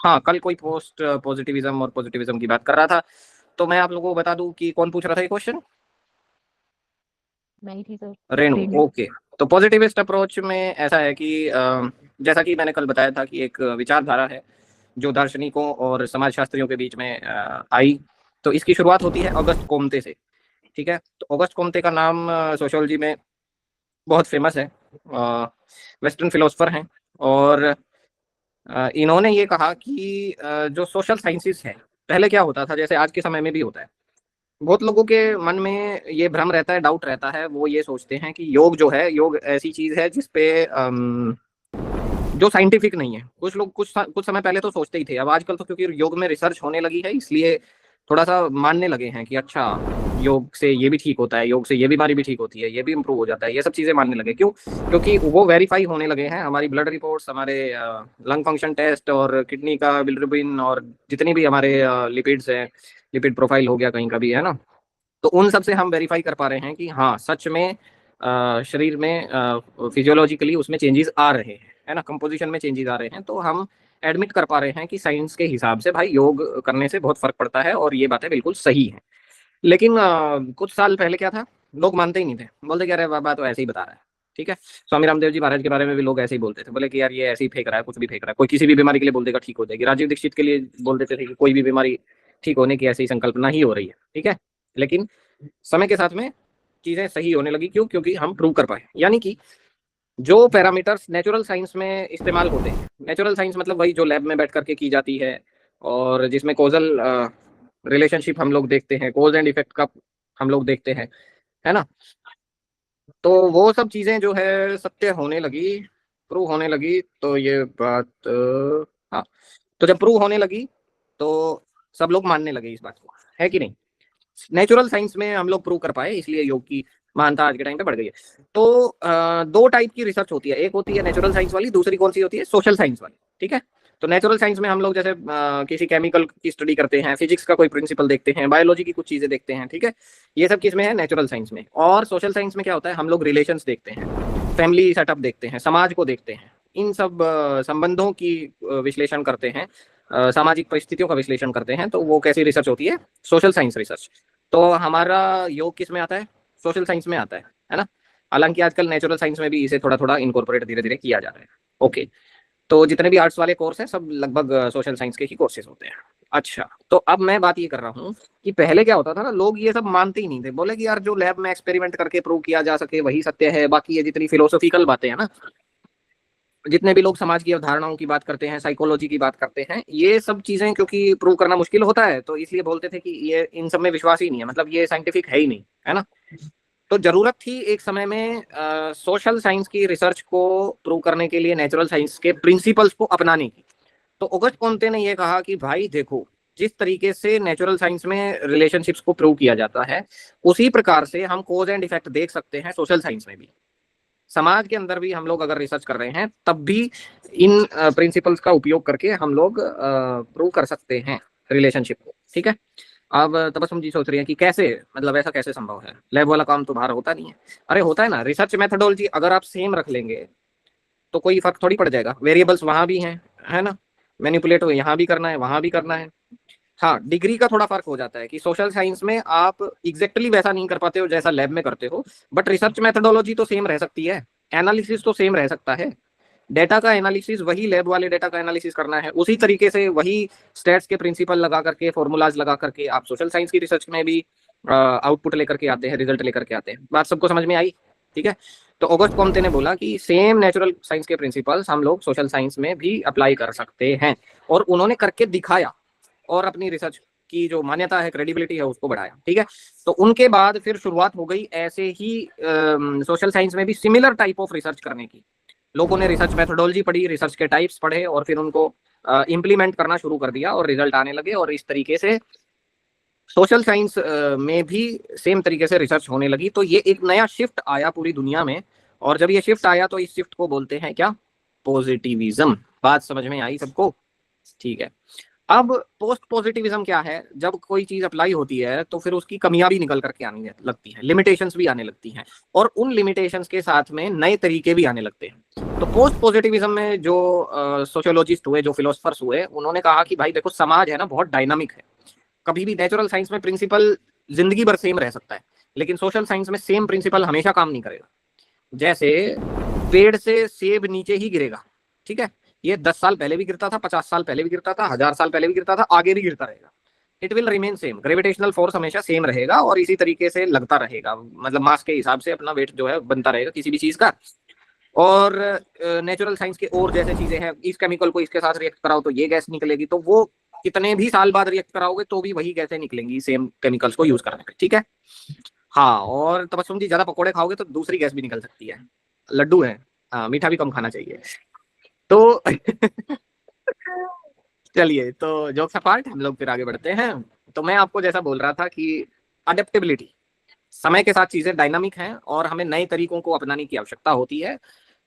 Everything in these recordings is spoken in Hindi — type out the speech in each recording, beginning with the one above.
हाँ, कल कोई पोस्ट पॉजिटिविज्म और पॉजिटिविज्म की बात कर रहा था, तो मैं आप लोगों को बता दूं कि कौन पूछ रहा था ये क्वेश्चन। मैं ही थी सर। रेणु, रेणु। ओके। तो पॉजिटिविस्ट अप्रोच में ऐसा है कि जैसा कि मैंने कल बताया था कि एक विचारधारा है जो दार्शनिकों और समाजशास्त्रियों के बीच में आई। तो इसकी शुरुआत होती है अगस्त कोम्ते से। ठीक है, तो अगस्त कोम्ते का नाम सोशियोलॉजी में बहुत फेमस है, वेस्टर्न फिलोसफर हैं। और इन्होंने ये कहा कि जो सोशल साइंसेस है, पहले क्या होता था, जैसे आज के समय में भी होता है, बहुत लोगों के मन में ये भ्रम रहता है, डाउट रहता है। वो ये सोचते हैं कि योग जो है, योग ऐसी चीज है जिसपे जो साइंटिफिक नहीं है। कुछ लोग कुछ समय पहले तो सोचते ही थे, अब आजकल तो क्योंकि योग में रिसर्च होने लगी है, इसलिए थोड़ा सा मानने लगे हैं कि अच्छा, योग से ये भी ठीक होता है, योग से ये बीमारी भी ठीक होती है, ये भी इम्प्रूव हो जाता है, ये सब चीजें मानने लगे। क्यों? क्योंकि वो वेरीफाई होने लगे हैं। हमारी ब्लड रिपोर्ट्स, हमारे लंग फंक्शन टेस्ट और किडनी का बिलिरुबिन और जितनी भी हमारे लिपिड्स हैं, लिपिड प्रोफाइल हो गया कहीं का भी, है ना, तो उन सब से हम वेरीफाई कर पा रहे हैं कि हाँ, सच में शरीर में फिजियोलॉजिकली उसमें चेंजेस आ रहे हैं, है ना, कंपोजिशन में चेंजेस आ रहे हैं। तो हम एडमिट कर पा रहे हैं कि साइंस के हिसाब से भाई योग करने से बहुत फर्क पड़ता है और ये बातें बिल्कुल सही हैं। लेकिन कुछ साल पहले क्या था, लोग मानते ही नहीं थे, बोलते कि अरे बाबा तो ऐसे ही बता रहा है। ठीक है, स्वामी रामदेव जी महाराज के बारे में भी लोग ऐसे ही बोलते थे, बोले कि यार ये ऐसे ही फेंक रहा है, कुछ भी फेंक रहा है। कोई किसी भी बीमारी के लिए बोल देगा ठीक हो जाएगी। राजीव दीक्षित के लिए बोल देते थे कि कोई भी बीमारी ठीक होने की ऐसी संकल्पना ही हो रही है। ठीक है, लेकिन समय के साथ में चीजें सही होने लगी। क्यों? क्योंकि हम प्रूव कर पाए। यानी कि जो पैरामीटर्स नेचुरल साइंस में इस्तेमाल होते हैं, नेचुरल साइंस मतलब वही जो लैब में बैठ करके की जाती है और जिसमें कोजल रिलेशनशिप हम लोग देखते हैं, कोज एंड इफेक्ट का हम लोग देखते हैं, है ना। तो वो सब चीजें जो है सत्य होने लगी, प्रूव होने लगी। तो ये बात हाँ, तो जब प्रूव होने लगी तो सब लोग मानने लगे इस बात को, है कि नहीं। नेचुरल साइंस में हम लोग प्रूव कर पाए, इसलिए योग की महानता आज के टाइम पे बढ़ गई है। तो दो टाइप की रिसर्च होती है, एक होती है नेचुरल साइंस वाली, दूसरी कौन सी होती है? सोशल साइंस वाली। ठीक है, तो नेचुरल साइंस में हम लोग जैसे किसी केमिकल की स्टडी करते हैं, फिजिक्स का कोई प्रिंसिपल देखते हैं, बायोलॉजी की कुछ चीजें देखते हैं। ठीक है, ये सब किस में है? नेचुरल साइंस में। और सोशल साइंस में क्या होता है? हम लोग रिलेशंस देखते हैं, फैमिली सेटअप देखते हैं, समाज को देखते हैं, इन सब संबंधों की विश्लेषण करते हैं, सामाजिक परिस्थितियों का विश्लेषण करते हैं। तो वो कैसी रिसर्च होती है? Social science research. तो हमारा योग किस में आता है? सोशल साइंस में आता है ना। हालांकि आजकल नेचुरल साइंस में भी इसे थोड़ा थोड़ा इनकॉर्पोरेट धीरे धीरे किया जा रहा है। ओके, तो जितने भी आर्ट्स वाले कोर्स हैं सब लगभग सोशल साइंस के ही कोर्सेज होते हैं। अच्छा, तो अब मैं बात ये कर रहा हूँ कि पहले क्या होता था ना, लोग ये सब मानते ही नहीं थे, बोले कि यार जो लैब में एक्सपेरिमेंट करके प्रूव किया जा सके वही सत्य है। बाकी ये जितनी फिलोसॉफिकल बातें हैं ना, जितने भी लोग समाज की अवधारणाओं की बात करते हैं, साइकोलॉजी की बात करते हैं, ये सब चीजें क्योंकि प्रूव करना मुश्किल होता है, तो इसलिए बोलते थे कि ये इन सब में विश्वास ही नहीं है, मतलब ये साइंटिफिक है ही नहीं, है ना। तो जरूरत थी एक समय में सोशल साइंस की रिसर्च को प्रूव करने के लिए नेचुरल साइंस के प्रिंसिपल्स को अपनाने की। तो ऑगस्ट कोंते ने यह कहा कि भाई देखो, जिस तरीके से नेचुरल साइंस में रिलेशनशिप्स को प्रूव किया जाता है, उसी प्रकार से हम कोज एंड इफेक्ट देख सकते हैं सोशल साइंस में भी। समाज के अंदर भी हम लोग अगर रिसर्च कर रहे हैं तब भी इन प्रिंसिपल्स का उपयोग करके हम लोग प्रूव कर सकते हैं रिलेशनशिप को। ठीक है, अब तबसुम जी सोच रही है कि कैसे, मतलब ऐसा कैसे संभव है? लैब वाला काम तो बाहर होता नहीं है। अरे होता है ना, रिसर्च मेथोडोलॉजी अगर आप सेम रख लेंगे तो कोई फर्क थोड़ी पड़ जाएगा। वेरिएबल्स वहां भी हैं, है ना, मैनिपुलेट यहाँ भी करना है, वहां भी करना है। हाँ, डिग्री का थोड़ा फर्क हो जाता है कि सोशल साइंस में आप एग्जैक्टली वैसा नहीं कर पाते हो जैसा लैब में करते हो, बट रिसर्च मेथोडोलॉजी तो सेम रह सकती है, एनालिसिस तो सेम रह सकता है। डेटा का एनालिसिस वही लैब वाले डेटा का एनालिसिस करना है, उसी तरीके से वही स्टैट्स के प्रिंसिपल लगा करके, फॉर्मूलाज लगा करके आप सोशल साइंस की रिसर्च में भी आउटपुट लेकर के आते हैं, रिजल्ट लेकर के आते हैं। बात सबको समझ में आई? ठीक है, तो ऑगस्ट कॉम्ते ने बोला कि सेम नेचुरल साइंस के प्रिंसिपल्स हम लोग सोशल साइंस में भी अप्लाई कर सकते हैं, और उन्होंने करके दिखाया और अपनी रिसर्च की जो मान्यता है, क्रेडिबिलिटी है, उसको बढ़ाया। ठीक है, तो उनके बाद फिर शुरुआत हो गई ऐसे ही सोशल साइंस में भी सिमिलर टाइप ऑफ रिसर्च करने की। लोगों ने रिसर्च मेथोडोलॉजी पढ़ी, रिसर्च के टाइप्स पढ़े और फिर उनको इम्प्लीमेंट करना शुरू कर दिया और रिजल्ट आने लगे। और इस तरीके से सोशल साइंस में भी सेम तरीके से रिसर्च होने लगी। तो ये एक नया शिफ्ट आया पूरी दुनिया में, और जब ये शिफ्ट आया तो इस शिफ्ट को बोलते हैं क्या? पॉजिटिविज्म। बात समझ में आई सबको? ठीक है, अब पोस्ट पॉजिटिविज्म क्या है? जब कोई चीज अप्लाई होती है तो फिर उसकी कमियां भी निकल करके आने लगती हैं, लिमिटेशंस भी आने लगती हैं, और उन लिमिटेशंस के साथ में नए तरीके भी आने लगते हैं। तो पोस्ट पॉजिटिविज्म में जो सोशियोलॉजिस्ट हुए, जो फिलोसफर्स हुए, उन्होंने कहा कि भाई देखो समाज है ना बहुत डायनामिक है, कभी भी नेचुरल साइंस में प्रिंसिपल जिंदगी भर सेम रह सकता है, लेकिन सोशल साइंस में सेम प्रिंसिपल हमेशा काम नहीं करेगा। जैसे पेड़ से सेब नीचे ही गिरेगा, ठीक है, ये 10 साल पहले भी गिरता था, 50 साल पहले भी गिरता था, 1000 साल पहले भी गिरता था, आगे भी गिरता रहेगा। It will remain same, gravitational force हमेशा सेम रहेगा और इसी तरीके से लगता रहेगा, मतलब मास के हिसाब से अपना वेट जो है बनता रहेगा किसी भी चीज का। और नेचुरल साइंस के और जैसे चीजें हैं, इस केमिकल को इसके साथ रिएक्ट कराओ तो ये गैस निकलेगी, तो वो कितने भी साल बाद रिएक्ट कराओगे तो भी वही गैसें निकलेंगी सेम केमिकल्स को यूज करने पे, ठीक है। हाँ, और तबस्सुम जी ज्यादा पकोड़े खाओगे तो दूसरी गैस भी निकल सकती है, लड्डू है। हाँ, मीठा भी कम खाना चाहिए। तो चलिए, तो जोक्स अपार्ट, हम लोग फिर आगे बढ़ते हैं। तो मैं आपको जैसा बोल रहा था कि अडेप्टेबिलिटी, समय के साथ चीजें डायनामिक हैं और हमें नए तरीकों को अपनाने की आवश्यकता होती है।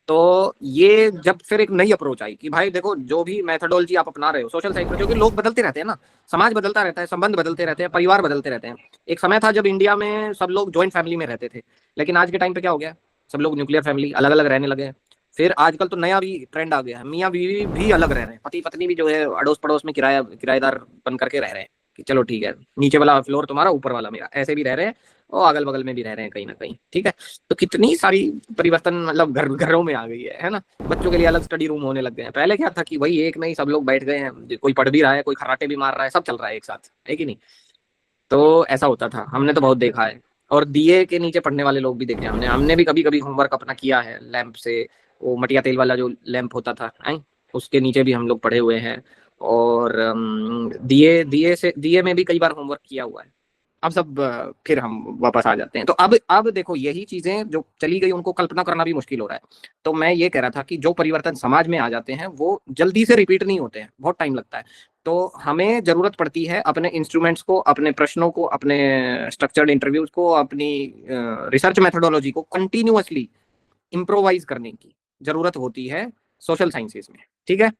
तो ये जब फिर एक नई अप्रोच आई कि भाई देखो जो भी मेथोडोलॉजी आप अपना रहे हो सोशल साइंस में, क्योंकि लोग बदलते रहते हैं ना, समाज बदलता रहता है, संबंध बदलते रहते हैं, परिवार बदलते रहते हैं। एक समय था जब इंडिया में सब लोग जॉइंट फैमिली में रहते थे, लेकिन आज के टाइम पे क्या हो गया, सब लोग न्यूक्लियर फैमिली, अलग अलग रहने लगे हैं। फिर आजकल तो नया भी ट्रेंड आ गया है, मियाँ बीवी भी अलग रह रहे हैं, पति पत्नी भी जो है अड़ोस पड़ोस में किराएदार बन करके रह रहे हैं कि चलो ठीक है, नीचे वाला फ्लोर तुम्हारा, ऊपर वाला मेरा, ऐसे भी रह रहे हैं, और अगल बगल में भी रह रहे हैं कहीं ना कहीं, ठीक है। तो कितनी सारी परिवर्तन मतलब घरों में आ गई है ना। बच्चों के लिए अलग स्टडी रूम होने लग गए हैं, पहले क्या था कि वही एक में ही सब लोग बैठ गए हैं, कोई पढ़ भी रहा है, कोई खराटे भी मार रहा है, सब चल रहा है एक साथ, है कि नहीं। तो ऐसा होता था, हमने तो बहुत देखा है। और दिए के नीचे पढ़ने वाले लोग भी देखे हमने, हमने भी कभी कभी होमवर्क अपना किया है लैंप से, वो मटिया तेल वाला जो लैंप होता था उसके नीचे भी हम लोग पढ़े हुए हैं। और दिए दिए में भी कई बार होमवर्क किया हुआ है। अब सब फिर हम वापस आ जाते हैं। तो अब देखो यही चीजें जो चली गई उनको कल्पना करना भी मुश्किल हो रहा है। तो मैं ये कह रहा था कि जो परिवर्तन समाज में आ जाते हैं वो जल्दी से रिपीट नहीं होते हैं, बहुत टाइम लगता है। तो हमें जरूरत पड़ती है अपने इंस्ट्रूमेंट्स को, अपने प्रश्नों को, अपने स्ट्रक्चर्ड इंटरव्यूज को, अपनी रिसर्च मेथोडोलॉजी को कंटिन्यूअसली इम्प्रोवाइज करने की जरूरत होती है सोशल साइंसेज में, ठीक है।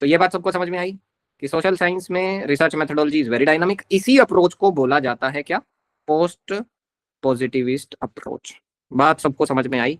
तो ये बात सबको समझ में आई कि सोशल साइंस में research methodology is very dynamic. इसी अप्रोच को बोला जाता है क्या, पोस्ट पॉजिटिविस्ट अप्रोच। बात सबको समझ में आई।